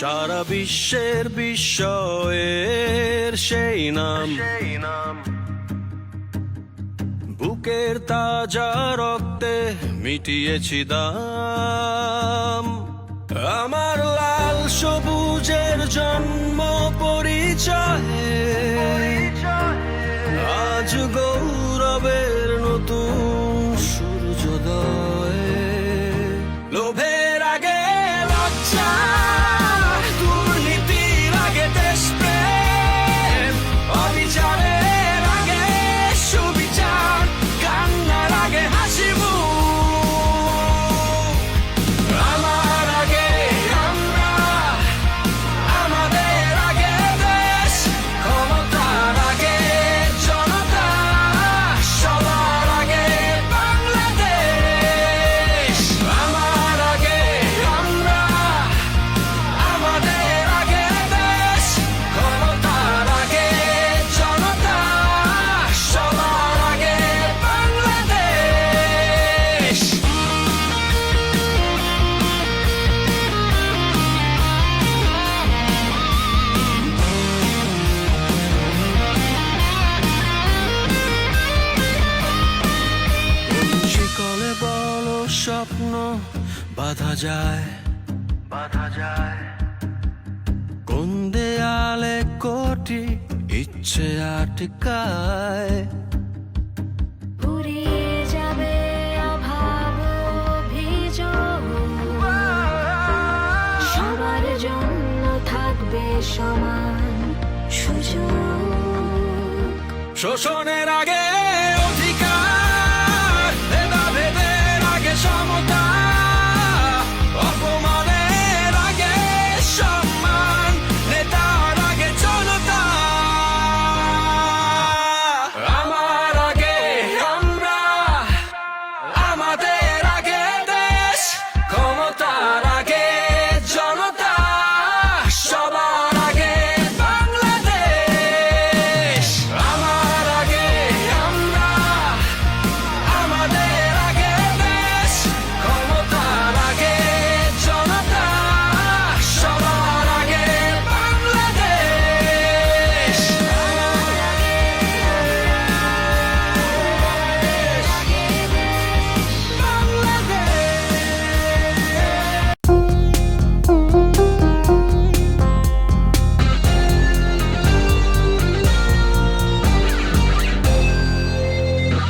সারা বিশ্বের বিস্ময়ের সেই নাম, বুকের তাজা রক্তে মিটিয়েছি দাম। আমার লাল সবুজের জন্ম পরিচয়ে আজ গৌরবের নতুন সূর্যোদয়। লোভের আগে লজ্জা, দুর্নীতির আগে দেশপ্রেম, অবিচারের আগে সুবিচার, কান্নার আগে হাসি মুখ। আমার আগে আমরা, আমাদের আগে দেশ, ক্ষমতার আগে জনতা, সবার আগে বাংলাদেশ। আমার আগে আমরা, আমাদের আগে দেশ, ক্ষমতার আগে জনতা, সবার আগে বাংলাদেশ। শিকলে বলো স্বপ্ন বাঁধা যায়, কোন দেয়ালে কোটি ইচ্ছে আটকায়। ফুরিয়ে যাবে অভাব অভিযোগ, সবার জন্য থাকবে সমান সুযোগ। শোষণের আগে